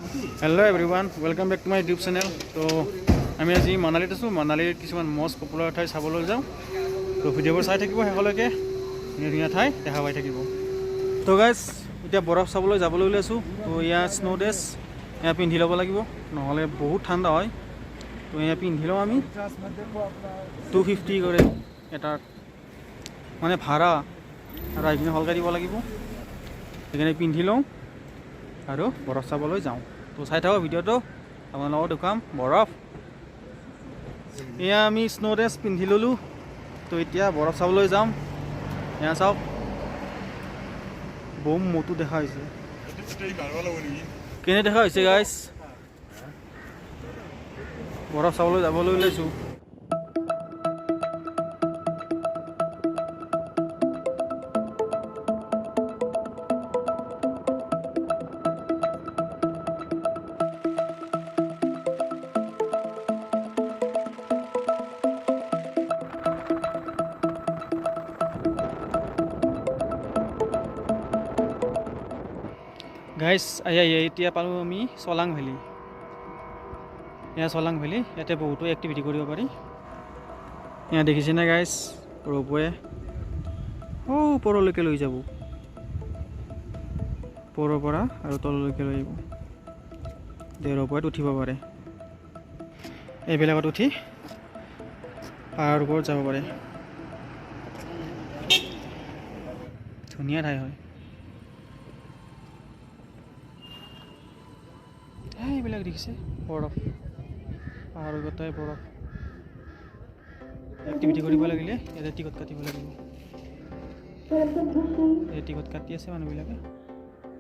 Hello everyone, welcome back to my YouTube channel. So আমি আজি মানালীত আছো। মানালীৰ কিছুমান মষ্ট পপুলাৰ ঠাই চাবলৈ যাওঁ। তো ভিডিঅ'বোৰ চাই থাকিব শেষলৈকে। ধুনীয়া ঠাই দেখা পাই থাকিব। তো গাইজ এতিয়া বৰফ চাবলৈ যাবলৈ ওলাইছো। তো ইয়াৰ স্নো ড্ৰেছ এয়া পিন্ধি ল'ব লাগিব, নহ'লে বহুত ঠাণ্ডা হয়। তো এয়া পিন্ধি লওঁ আমি। 250 কৰে এটা মানে ভাড়া আৰু এইখিনি হলকা দিব লাগিব। সেইকাৰণে পিন্ধি লওঁ আৰু বৰফ চাবলৈ যাওঁ। তো চাই থাকক ভিডিঅ'টো, আপোনালোকক দেখুৱাম বৰফ। এয়া আমি স্নো ড্ৰেছ পিন্ধি ল'লোঁ। তো এতিয়া বৰফ চাবলৈ যাম। এয়া চাওক, বম মটো দেখা হৈছে। কেনে দেখা হৈছে গাইজ? বৰফ চাবলৈ যাবলৈ ওলাইছোঁ। গাইজ এতিয়া পালোঁ আমি চলাং ভেলী। এয়া চলাং ভেলী, ইয়াতে বহুতো এক্টিভিটি কৰিব পাৰি। এয়া দেখিছেনে গাইজ, ৰ'পৱে ওপৰলৈকে লৈ যাব, ওপৰৰ পৰা আৰু তললৈকে লৈ আহিব। ৰ'পৱেত উঠিব পাৰে, এইবিলাকত উঠি পাহাৰৰ ওপৰত যাব পাৰে। ধুনীয়া ঠাই হয়। এইবিলাক দেখিছে, বৰফ, পাহাৰৰ গোটাই বৰফ। এক্টিভিটি কৰিব লাগিলে ইয়াতে টিকট কাটিব লাগিব। এই টিকট কাটি আছে মানুহবিলাকে।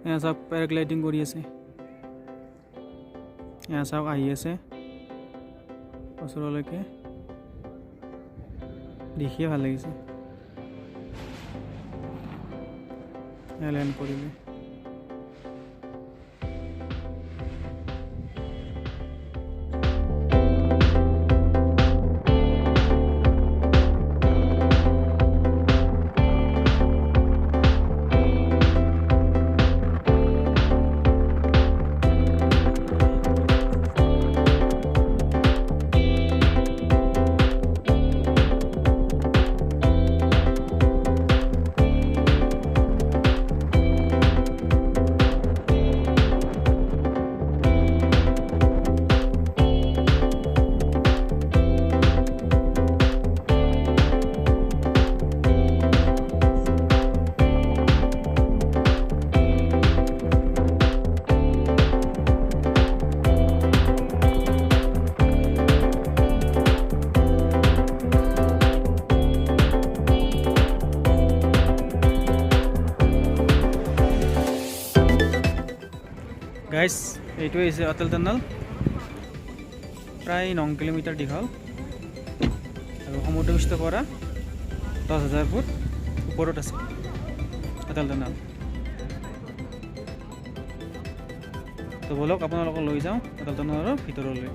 এয়া চাওক, পেৰাগ্লাইডিং কৰি আছে। এয়া চাওক, আহি আছে ওচৰলৈকে, দেখিয়ে ভাল লাগিছে। এয়া লেণ্ড কৰিলে। গাইজ এইটোৱে হৈছে অটল টানেল, প্ৰায় 9 কিলোমিটাৰ দীঘল আৰু সমুদ্ৰপৃষ্ঠৰ পৰা 10,000 ফুট ওপৰত আছে অটল টানেল। তো বলক আপোনালোকক লৈ যাওঁ অটল টানেলৰ ভিতৰলৈ।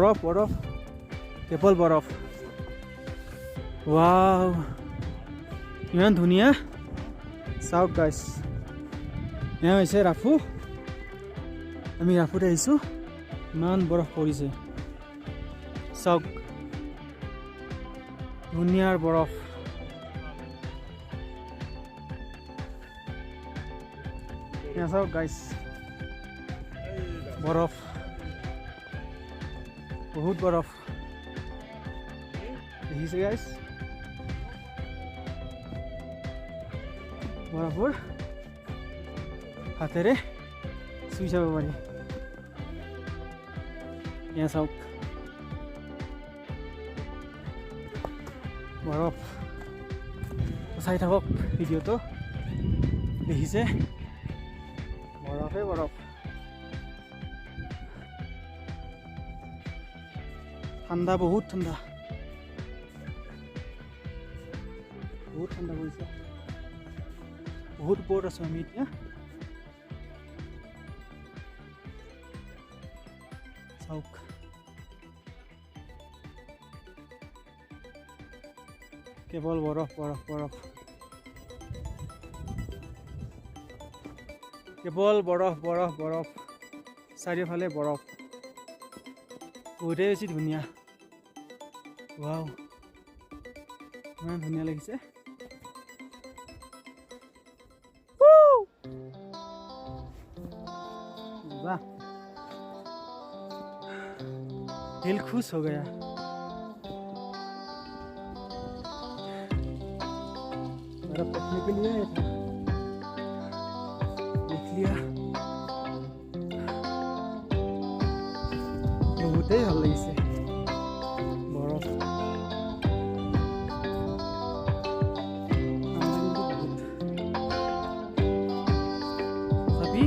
বৰফ বৰফ কেৱল বৰফ ৱাও ইমান ধুনীয়া চাওক গাইছ এয়া হৈছে ৰাফু আমি ৰাফুত আহিছোঁ ইমান বৰফ পৰিছে চাওক ধুনীয়াৰ বৰফ এয়া চাওক গাইছ বৰফ বহুত বৰফ দেখিছে গাইছ বৰফবোৰ হাতেৰে চুই চাব পাৰি এয়া চাওক বৰফ চাই থাকক ভিডিঅ'টো দেখিছে বৰফে বৰফ ঠাণ্ডা বহুত ঠাণ্ডা পৰিছে বহুত ওপৰত আছোঁ আমি এতিয়া চাওক কেৱল বৰফ বৰফ বৰফ কেৱল বৰফ বৰফ বৰফ চাৰিওফালে বৰফ বহুতেই বেছি ধুনীয়া ৱাও ইমান ধুনীয়া লাগিছে वाह दिल खुश हो गया बर्फ देखने के लिए आया था देख लिया बहुत ही ভাল লাগিছে বরফ अभी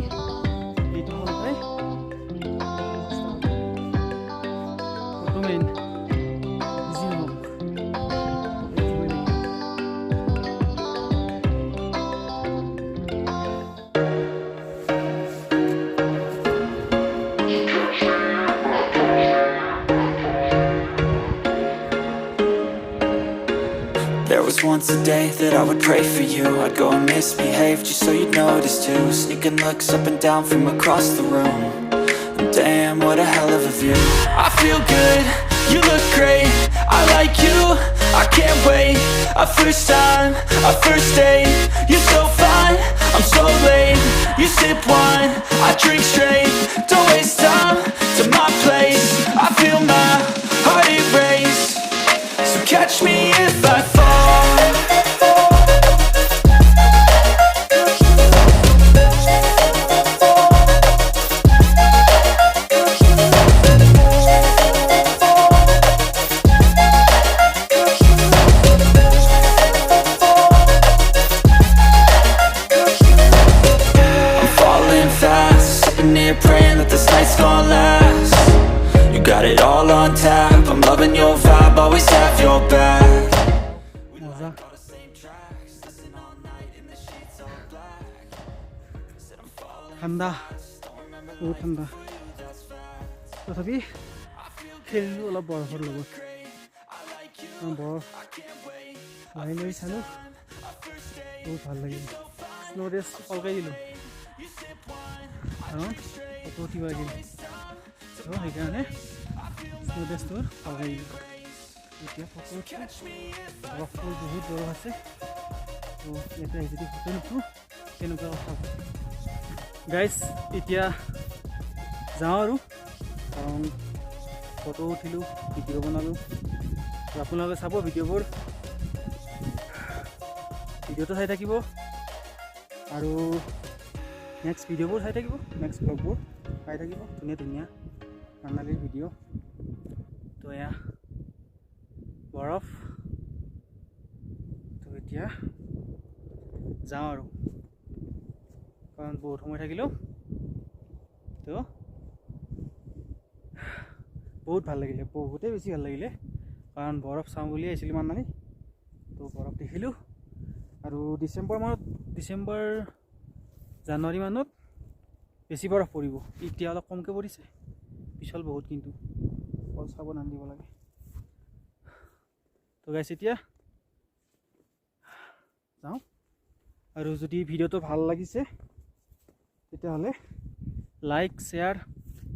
There was once a day that I would pray for you. I'd go and misbehave just so you'd notice too. Sneaking looks up and down from across the room. Damn, what a hell of a view. I feel good, you look great. I like you, I can't wait. A first time, a first date. You're so fine, I'm so late. You sip wine, I drink straight. Don't waste time to my place. I feel my heart erase. So catch me if I fall. Praying that this night's gonna last. You got it all on tap. I'm loving your vibe, always have your back. ঠাণ্ডা বহুত ঠাণ্ডা তথাপি খেলিলোঁ অলপ বৰফৰ লগত বৰফ লাহি লাহি চালোঁ বহুত ভাল লাগিল স্ন' ড্ৰেছ অলকাই দিলোঁ কাৰণ ফটো উঠিব লাগিল তো সেইকাৰণে স্ন' ড্ৰেছটোৰ অলকাই দিলোঁ এতিয়া ফটো বৰফবোৰ বহুত বৰফ আছে তো ইয়াতে আহি যদি ফটো নুঠোঁ কেনেকুৱা কথা গাইজ এতিয়া যাওঁ আৰু কাৰণ ফটো উঠিলোঁ ভিডিঅ' বনালোঁ আপোনালোকে চাব ভিডিঅ'বোৰ ভিডিঅ'টো চাই থাকিব আৰু নেক্সট ভিডিঅ'বোৰ চাই থাকিব নেক্সট ব্লগবোৰ চাই থাকিব ধুনীয়া ধুনীয়া মানালীৰ ভিডিঅ' তো এয়া বৰফ তো এতিয়া যাওঁ আৰু কাৰণ বহুত সময় থাকিলেও তো বহুত ভাল লাগিলে বহুতেই বেছি ভাল লাগিলে কাৰণ বৰফ চাওঁ বুলি আহিছিলোঁ মানালী তো বৰফ দেখিলোঁ আৰু ডিচেম্বৰ জানুৱাৰী মানত বেছি বৰফ পৰিব এতিয়া অলপ কমকৈ পৰিছে পিছল বহুত কিন্তু সাৱধান দিব লাগে তো গাইছ এতিয়া যাওঁ আৰু যদি ভিডিঅ'টো ভাল লাগিছে তেতিয়াহ'লে লাইক শ্বেয়াৰ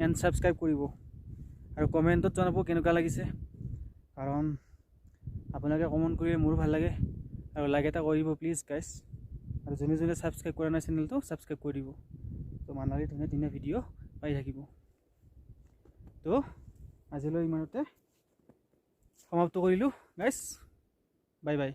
এণ্ড ছাবস্ক্ৰাইব কৰিব আৰু কমেণ্টত জনাব কেনেকুৱা লাগিছে কাৰণ আপোনালোকে কমেণ্ট কৰিলে মোৰো ভাল লাগে আৰু লাইক এটা কৰিব প্লিজ গাইছ আৰু যোনে যোনে ছাবস্ক্ৰাইব কৰা নাই চেনেলটো ছাবস্ক্ৰাইব কৰি দিব তো মানালী ধুনীয়া ধুনীয়া ভিডিঅ' পাই থাকিব তো আজিলৈ ইমানতে সমাপ্ত কৰিলোঁ গাইছ বাই বাই